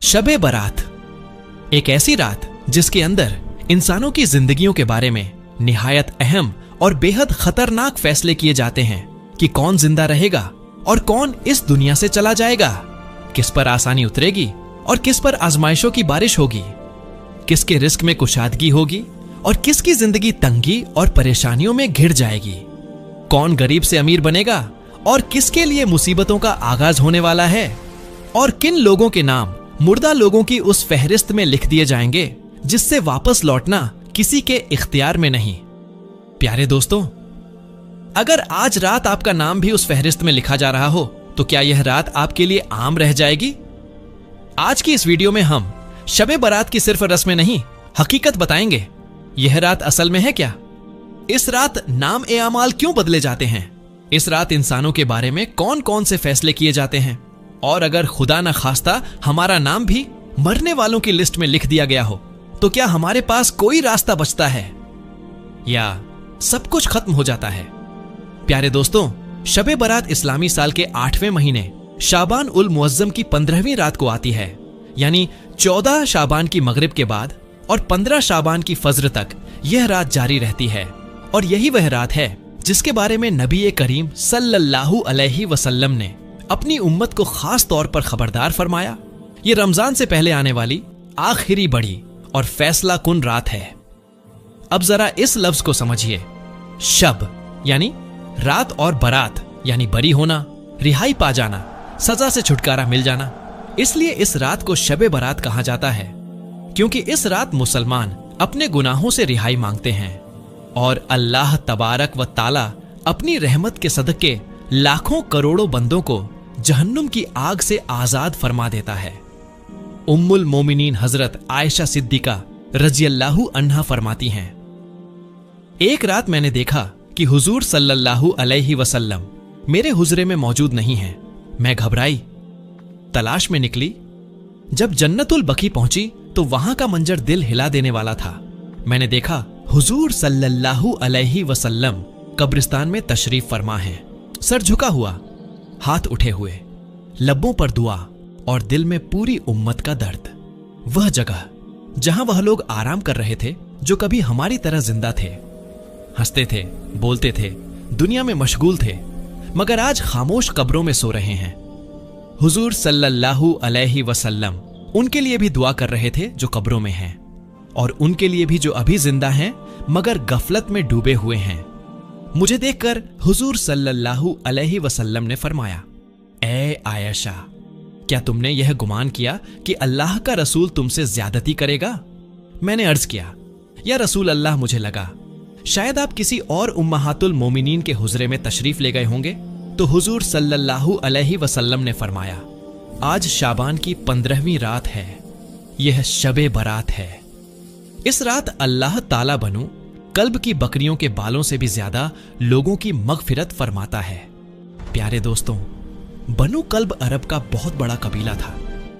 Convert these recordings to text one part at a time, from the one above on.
शबे बारात, एक ऐसी रात जिसके अंदर इंसानों की जिंदगियों के बारे में निहायत अहम और बेहद खतरनाक फैसले किए जाते हैं कि कौन जिंदा रहेगा और कौन इस दुनिया से चला जाएगा, किस पर आसानी उतरेगी और किस पर आजमाइशों की बारिश होगी, किसके रिस्क में कुशादगी होगी और किसकी जिंदगी तंगी और परेशानियों में घिर जाएगी, कौन गरीब से अमीर बनेगा और किसके लिए मुसीबतों का आगाज होने वाला है, और किन लोगों के नाम मुर्दा लोगों की उस फहरिस्त में लिख दिए जाएंगे जिससे वापस लौटना किसी के इख्तियार में नहीं। प्यारे दोस्तों, अगर आज रात आपका नाम भी उस फहरिस्त में लिखा जा रहा हो तो क्या यह रात आपके लिए आम रह जाएगी? आज की इस वीडियो में हम शबे बारात की सिर्फ रस्में नहीं, हकीकत बताएंगे। यह रात असल में है क्या? इस रात नाम ए अमाल क्यों बदले जाते हैं? इस रात इंसानों के बारे में कौन कौन से फैसले किए जाते हैं? और अगर खुदा न खास्ता हमारा नाम भी मरने वालों की लिस्ट में लिख दिया गया हो तो क्या हमारे पास कोई रास्ता बचता है या सब कुछ खत्म हो जाता है? प्यारे दोस्तों, शबे बारात इस्लामी साल के 8वें महीने शाबान उल मुअज्जम की 15वीं रात को आती है, यानी 14 शाबान की मगरिब के बाद और 15 शाबान की फज्र तक यह रात जारी रहती है। और यही वह रात है जिसके बारे में नबी करीम सल्लल्लाहु अलैहि वसल्लम ने अपनी उम्मत को खास तौर पर खबरदार फरमाया। ये रमजान से पहले आने वाली आखिरी बड़ी और फैसला कुन रात है। अब जरा इस लफ्ज को समझिए, शब यानी रात और बारात यानी बरी होना, रिहाई पा जाना, सजा से छुटकारा मिल जाना। इसलिए इस रात को शबे बारात कहा जाता है क्योंकि इस रात मुसलमान अपने गुनाहों से रिहाई मांगते हैं और अल्लाह तबारक व ताला अपनी रहमत के सदके लाखों करोड़ों बंदों को जहन्नुम की आग से आजाद फरमा देता है। उम्मुल मोमिनीन हजरत आयशा सिद्दीका रज़ियल्लाहु अन्हा फरमाती हैं, एक रात मैंने देखा कि हुजूर सल्लल्लाहु अलैहि वसल्लम मेरे हुजरे में मौजूद नहीं हैं। मैं घबराई, तलाश में निकली। जब जन्नतुल बकी पहुंची तो वहां का मंजर दिल हिला देने वाला था। मैंने देखा हुजूर सल्लल्लाहु अलैहि वसल्लम कब्रिस्तान में तशरीफ फरमा है, सर झुका हुआ, हाथ उठे हुए, लब्बों पर दुआ और दिल में पूरी उम्मत का दर्द। वह जगह जहां वह लोग आराम कर रहे थे जो कभी हमारी तरह जिंदा थे, हंसते थे, बोलते थे, दुनिया में मशगूल थे, मगर आज खामोश कब्रों में सो रहे हैं। हुजूर सल्लल्लाहु अलैहि वसल्लम उनके लिए भी दुआ कर रहे थे जो कब्रों में हैं, और उनके लिए भी जो अभी जिंदा हैं मगर गफलत में डूबे हुए हैं। मुझे देखकर हुजूर सल्लल्लाहु अलैहि वसल्लम ने फरमाया, ए आयशा, क्या तुमने यह गुमान किया कि अल्लाह का रसूल तुमसे ज्यादती करेगा? मैंने अर्ज किया, या रसूल अल्लाह, मुझे लगा शायद आप किसी और उम्महातुल मोमिनीन के हुजरे में तशरीफ ले गए होंगे। तो हुजूर सल्लल्लाहु अलैहि वसल्लम ने फरमाया, आज शाबान की 15वीं रात है, यह शबे बारात है। इस रात अल्लाह ताला बनु कल्ब की बकरियों के बालों से भी ज्यादा लोगों की मगफिरत फरमाता है। प्यारे दोस्तों, बनु कल्ब अरब का बहुत बड़ा कबीला था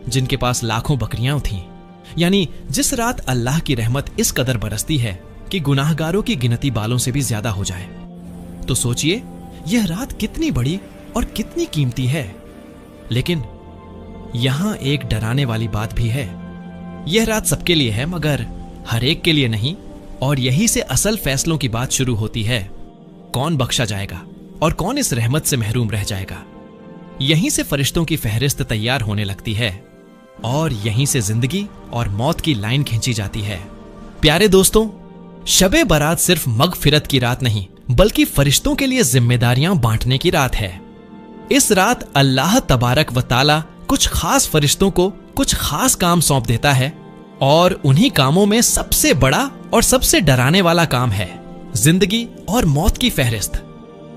जिनके पास लाखों बकरियां थीं। यानी जिस रात अल्लाह की रहमत इस कदर बरसती है कि गुनाहगारों की गिनती बालों से भी ज्यादा हो जाए। तो सोचिए यह रात कितनी बड़ी और कितनी कीमती है। लेकिन यहां एक डराने वाली बात भी है। यह रात सबके लिए है मगर हर एक के लिए नहीं, और यही से असल फैसलों की बात शुरू होती है। कौन बख्शा जाएगा और कौन इस रहमत से महरूम रह जाएगा। यहीं से फरिश्तों की फहरिस्त तैयार होने लगती है और यहीं से जिंदगी और मौत की लाइन खींची जाती है। प्यारे दोस्तों, शबे बारात सिर्फ मगफिरत की रात नहीं बल्कि फरिश्तों के लिए जिम्मेदारियां बांटने की रात है। इस रात अल्लाह तबारक व ताला कुछ खास फरिश्तों को कुछ खास काम सौंप देता है, और उन्हीं कामों में सबसे बड़ा और सबसे डराने वाला काम है जिंदगी और मौत की फहरिस्त।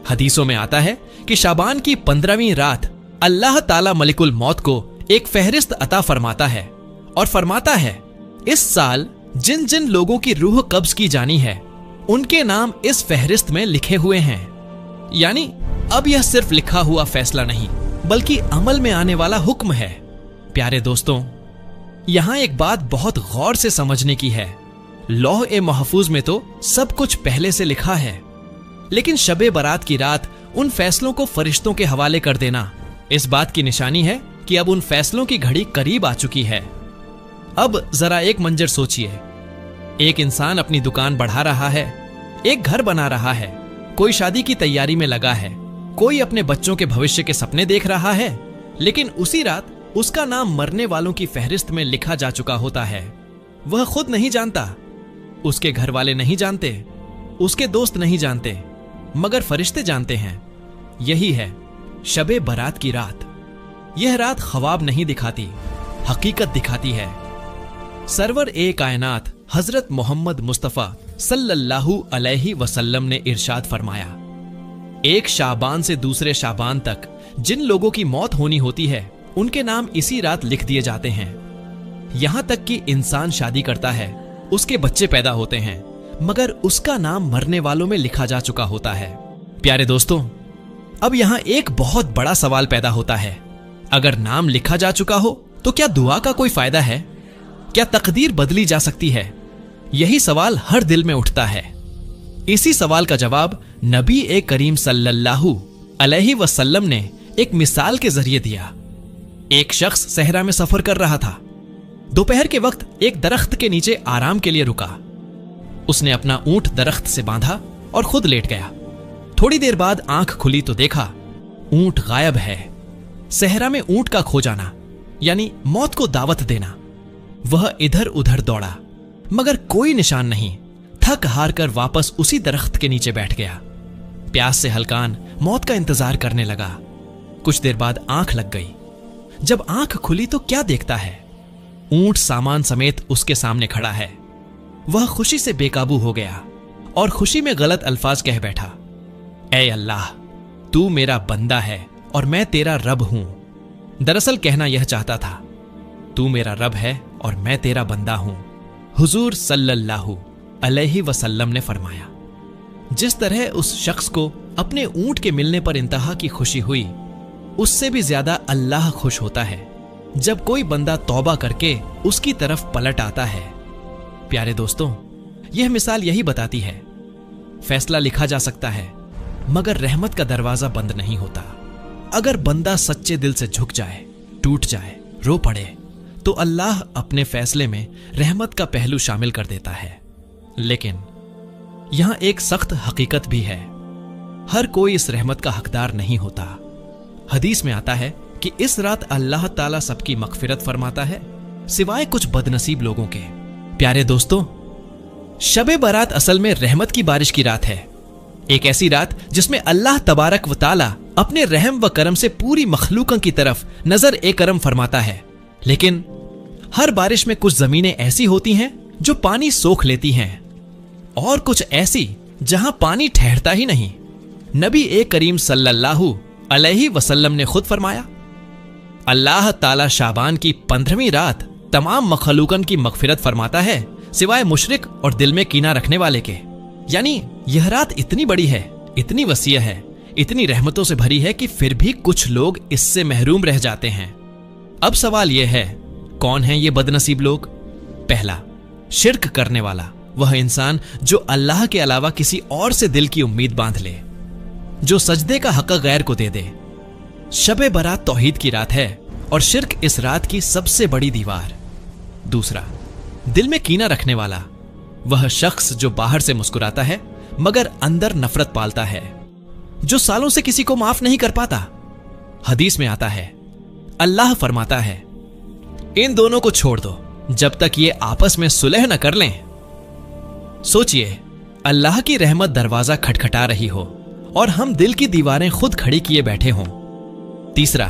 हदीसों में आता है कि शाबान की 15वीं रात अल्लाह ताला मलिकुल मौत को एक फहरिस्त अता फरमाता है और फरमाता है, इस साल जिन जिन लोगों की रूह कब्ज की जानी है उनके नाम इस फहरिस्त में लिखे हुए हैं। यानी अब यह सिर्फ लिखा हुआ फैसला नहीं बल्कि अमल में आने वाला हुक्म है। प्यारे दोस्तों, यहां एक बात बहुत गौर से समझने की है। लौह ए महफूज में तो सब कुछ पहले से लिखा है, लेकिन शबे बारात की रात उन फैसलों को फरिश्तों के हवाले कर देना इस बात की निशानी है कि अब उन फैसलों की घड़ी करीब आ चुकी है अब जरा एक मंजर सोचिए। एक इंसान अपनी दुकान बढ़ा रहा है, एक घर बना रहा है, कोई शादी की तैयारी में लगा है, कोई अपने बच्चों के भविष्य के सपने देख रहा है, लेकिन उसी रात उसका नाम मरने वालों की फहरिस्त में लिखा जा चुका होता है। वह खुद नहीं जानता, उसके घर वाले नहीं जानते, उसके दोस्त नहीं जानते, मगर फरिश्ते जानते हैं। यही है शबे बारात की रात। यह रात ख्वाब नहीं दिखाती, हकीकत दिखाती है। सरवर ए कायनात हजरत मोहम्मद मुस्तफा सल्लल्लाहु अलैहि वसल्लम ने इरशाद फरमाया, एक शाबान से दूसरे शाबान तक जिन लोगों की मौत होनी होती है उनके नाम इसी रात लिख दिए जाते हैं। यहां तक कि इंसान शादी करता है, उसके बच्चे पैदा होते हैं, मगर उसका नाम मरने वालों में लिखा जा चुका होता है। प्यारे दोस्तों, अब यहां एक बहुत बड़ा सवाल पैदा होता है। अगर नाम लिखा जा चुका हो तो क्या दुआ का कोई फायदा है? क्या तकदीर बदली जा सकती है? यही सवाल हर दिल में उठता है। इसी सवाल का जवाब नबी ए करीम सल्लल्लाहु अलैहि वसल्लम ने एक मिसाल के जरिए दिया। एक शख्स सहरा में सफर कर रहा था। दोपहर के वक्त एक दरख्त के नीचे आराम के लिए रुका। उसने अपना ऊंट दरख्त से बांधा और खुद लेट गया। थोड़ी देर बाद आंख खुली तो देखा ऊंट गायब है। सहरा में ऊंट का खो जाना यानी मौत को दावत देना। वह इधर उधर दौड़ा, मगर कोई निशान नहीं। थक हार कर वापस उसी दरख्त के नीचे बैठ गया। प्यास से हलकान मौत का इंतजार करने लगा। कुछ देर बाद आंख लग गई। जब आंख खुली तो क्या देखता है? ऊंट सामान समेत उसके सामने खड़ा है। वह खुशी से बेकाबू हो गया और खुशी में गलत अल्फाज कह बैठा, ऐ अल्लाह, तू मेरा बंदा है और मैं तेरा रब हूं। दरअसल कहना यह चाहता था, तू मेरा रब है और मैं तेरा बंदा हूं। हुजूर सल्लल्लाहु अलैहि वसल्लम ने फरमाया, जिस तरह उस शख्स को अपने ऊंट के मिलने पर इंतहा की खुशी हुई, उससे भी ज्यादा अल्लाह खुश होता है जब कोई बंदा तौबा करके उसकी तरफ पलट आता है। प्यारे दोस्तों, यह मिसाल यही बताती है, फैसला लिखा जा सकता है मगर रहमत का दरवाजा बंद नहीं होता। अगर बंदा सच्चे दिल से झुक जाए, टूट जाए, रो पड़े, तो अल्लाह अपने फैसले में रहमत का पहलू शामिल कर देता है। लेकिन यहां एक सख्त हकीकत भी है, हर कोई इस रहमत का हकदार नहीं होता। हदीस में आता है कि इस रात अल्लाह ताला सबकी मगफिरत फरमाता है सिवाय कुछ बदनसीब लोगों के। प्यारे दोस्तों, शबे बारात असल में रहमत की बारिश की रात है। एक ऐसी रात जिसमें अल्लाह तबारक व ताला अपने रहम व करम से पूरी मखलूकों की तरफ नजर ए करम फरमाता है। लेकिन हर बारिश में कुछ जमीनें ऐसी होती हैं जो पानी सोख लेती हैं और कुछ ऐसी जहां पानी ठहरता ही नहीं। नबी ए करीम सल्लल्लाहु अलैहि वसल्लम ने खुद फरमाया, अल्लाह ताला शाबान की 15वीं रात तमाम मखलूकन की मगफिरत फरमाता है सिवाय मुशरिक और दिल में कीना रखने वाले के। यानी यह रात इतनी बड़ी है, इतनी वसीय है, इतनी रहमतों से भरी है कि फिर भी कुछ लोग इससे महरूम रह जाते हैं। अब सवाल यह है, कौन है ये बदनसीब लोग? पहला, शिर्क करने वाला, वह इंसान जो अल्लाह के अलावा किसी और से दिल की उम्मीद बांध ले, जो सजदे का हक गैर को दे दे। शबे बारात तौहीद की रात है और शिर्क इस रात की सबसे बड़ी दीवार। दूसरा, दिल में कीना रखने वाला, वह शख्स जो बाहर से मुस्कुराता है मगर अंदर नफरत पालता है, जो सालों से किसी को माफ नहीं कर पाता। हदीस में आता है, अल्लाह फरमाता है, इन दोनों को छोड़ दो जब तक ये आपस में सुलह न कर लें। सोचिए, अल्लाह की रहमत दरवाजा खटखटा रही हो और हम दिल की दीवारें खुद खड़ी किए बैठे हों। तीसरा,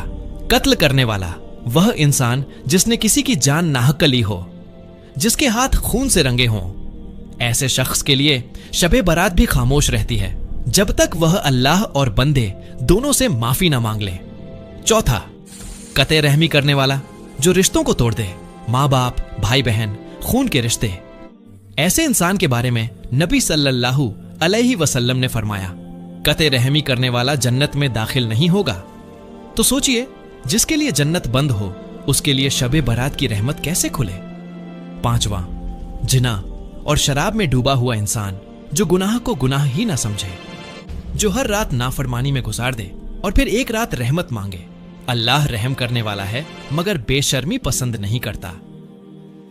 कत्ल करने वाला, वह इंसान जिसने किसी की जान नाहक ली हो, जिसके हाथ खून से रंगे हों। ऐसे शख्स के लिए शबे बारात भी खामोश रहती है जब तक वह अल्लाह और बंदे दोनों से माफी ना मांग ले। चौथा, कते रहमी करने वाला, जो रिश्तों को तोड़ दे, माँ बाप, भाई बहन, खून के रिश्ते। ऐसे इंसान के बारे में नबी सल्लल्लाहु अलैहि वसल्लम ने फरमाया, कते रहमी करने वाला जन्नत में दाखिल नहीं होगा। तो सोचिए, जिसके लिए जन्नत बंद हो उसके लिए शबे बारात की रहमत कैसे खुले। पांचवा, जिना और शराब में डूबा हुआ इंसान जो गुनाह को गुनाह ही ना समझे, जो हर रात नाफरमानी में गुजार दे और फिर एक रात रहमत मांगे। अल्लाह रहम करने वाला है मगर बेशर्मी पसंद नहीं करता।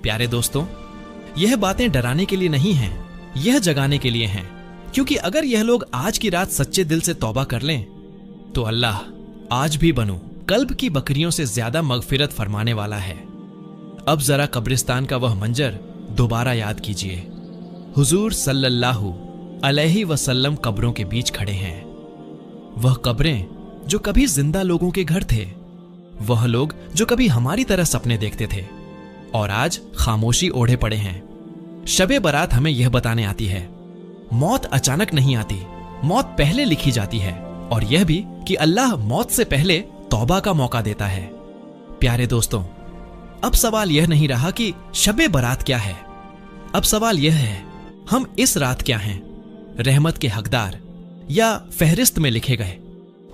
प्यारे दोस्तों, यह बातें डराने के लिए नहीं हैं, यह जगाने के लिए हैं, क्योंकि अगर यह लोग आज की रात सच्चे दिल से तौबा कर लें तो अल्लाह आज भी बनो कल्ब की बकरियों से ज्यादा मगफिरत फरमाने वाला है। अब जरा कब्रिस्तान का वह मंजर दोबारा याद कीजिए। हुजूर सल्लल्लाहु अलैहि वसल्लम कब्रों के बीच खड़े हैं। वह कब्रें जो कभी जिंदा लोगों के घर थे, वह लोग जो कभी हमारी तरह सपने देखते थे और आज खामोशी ओढ़े पड़े हैं। शबे बारात हमें यह बताने आती है, मौत अचानक नहीं आती, मौत पहले लिखी जाती है, और यह भी कि अल्लाह मौत से पहले तौबा का मौका देता है। प्यारे दोस्तों, अब सवाल यह नहीं रहा कि शबे बारात क्या है, अब सवाल यह है हम इस रात क्या हैं, रहमत के हकदार या फहरिस्त में लिखे गए।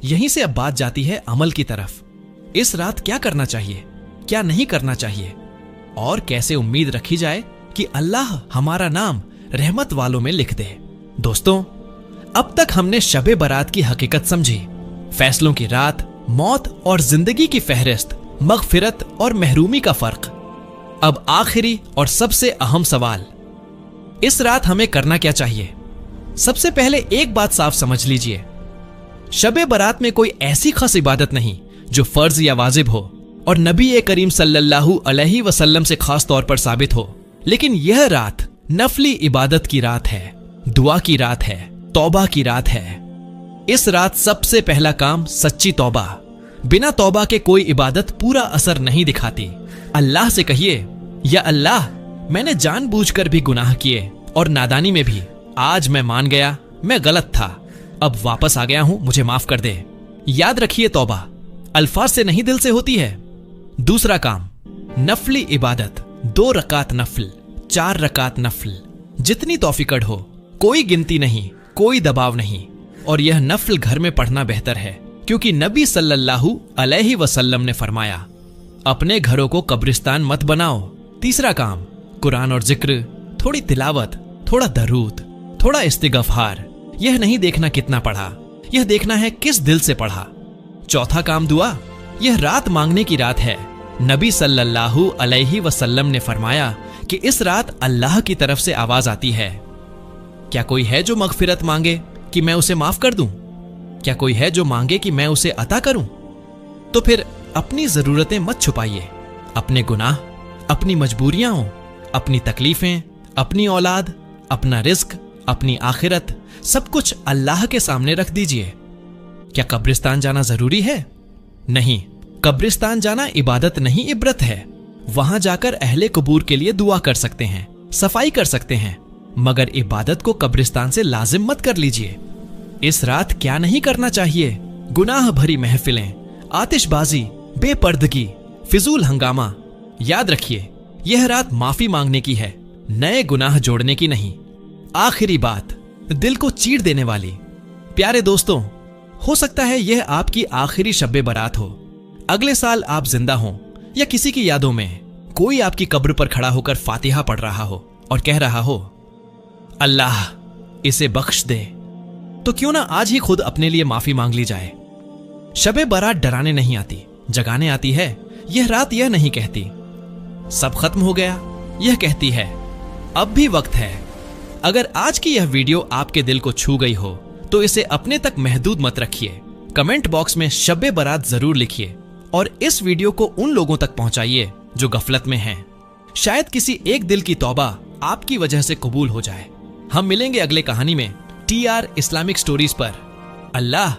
यहीं से अब बात जाती है अमल की तरफ। इस रात क्या करना चाहिए, क्या नहीं करना चाहिए, और कैसे उम्मीद रखी जाए कि अल्लाह हमारा नाम रहमत वालों में लिख दे। दोस्तों, अब तक हमने शबे बारात की हकीकत समझी, फैसलों की रात, मौत और जिंदगी की फहरिस्त, मगफिरत और महरूमी का फर्क। अब आखिरी और सबसे अहम सवाल, इस रात हमें करना क्या चाहिए? सबसे पहले एक बात साफ समझ लीजिए, शबे बारात में कोई ऐसी खास इबादत नहीं जो फर्ज या वाजिब हो और नबी करीम सल्लल्लाहु अलैहि वसल्लम से खास तौर पर साबित हो, लेकिन यह रात नफली इबादत की रात है, दुआ की रात है, तौबा की रात है। इस रात सबसे पहला काम सच्ची तौबा। बिना तौबा के कोई इबादत पूरा असर नहीं दिखाती। अल्लाह से कहिए, या अल्लाह, मैंने जानबूझकर भी गुनाह किए और नादानी में भी, आज मैं मान गया मैं गलत था, अब वापस आ गया हूं, मुझे माफ कर दे। याद रखिए, तौबा अल्फाज से नहीं दिल से होती है। दूसरा काम, नफली इबादत, 2 रकात नफल, 4 रकात नफल, जितनी तौफीक हो, कोई गिनती नहीं, कोई दबाव नहीं, और यह नफल घर में पढ़ना बेहतर है, क्योंकि नबी सल्लल्लाहु अलैहि वसल्लम ने फरमाया, अपने घरों को कब्रिस्तान मत बनाओ। तीसरा काम, कुरान और जिक्र, थोड़ी तिलावत, थोड़ा दरूद, थोड़ा इस्तिगफार। यह नहीं देखना कितना पढ़ा, यह देखना है किस दिल से पढ़ा। चौथा काम, दुआ। यह रात मांगने की रात है। नबी सल्लल्लाहु अलैहि वसल्लम ने फरमाया कि इस रात अल्लाह की तरफ से आवाज आती है, क्या कोई है जो मगफिरत मांगे कि मैं उसे माफ कर दूं? क्या कोई है जो मांगे कि मैं उसे अता करूं? तो फिर अपनी जरूरतें मत छुपाइए, अपने गुनाह, अपनी मजबूरियां हो, अपनी तकलीफें, अपनी औलाद, अपना रिज्क, अपनी आखिरत, सब कुछ अल्लाह के सामने रख दीजिए। क्या कब्रिस्तान जाना जरूरी है? नहीं, कब्रिस्तान जाना इबादत नहीं, इबरत है। वहां जाकर अहले कबूर के लिए दुआ कर सकते हैं, सफाई कर सकते हैं, मगर इबादत को कब्रिस्तान से लाजिम मत कर लीजिए। इस रात क्या नहीं करना चाहिए? गुनाह भरी महफिलें, आतिशबाजी, बेपर्दगी, फिजूल हंगामा। याद रखिए, यह रात माफी मांगने की है, नए गुनाह जोड़ने की नहीं। आखिरी बात, दिल को चीर देने वाली। प्यारे दोस्तों, हो सकता है यह आपकी आखिरी शब्बे बारात हो। अगले साल आप जिंदा हो या किसी की यादों में कोई आपकी कब्र पर खड़ा होकर फातिहा पढ़ रहा हो और कह रहा हो, अल्लाह इसे बख्श दे, तो क्यों ना आज ही खुद अपने लिए माफी मांग ली जाए। शबे बारात डराने नहीं आती, जगाने आती है। यह रात यह नहीं कहती सब खत्म हो गया, यह कहती है अब भी वक्त है। अगर आज की यह वीडियो आपके दिल को छू गई हो तो इसे अपने तक महदूद मत रखिए। कमेंट बॉक्स में शब्बे बारात जरूर लिखिए और इस वीडियो को उन लोगों तक पहुंचाइए जो गफलत में हैं। शायद किसी एक दिल की तौबा आपकी वजह से कबूल हो जाए। हम मिलेंगे अगले कहानी में TR इस्लामिक स्टोरीज पर। अल्लाह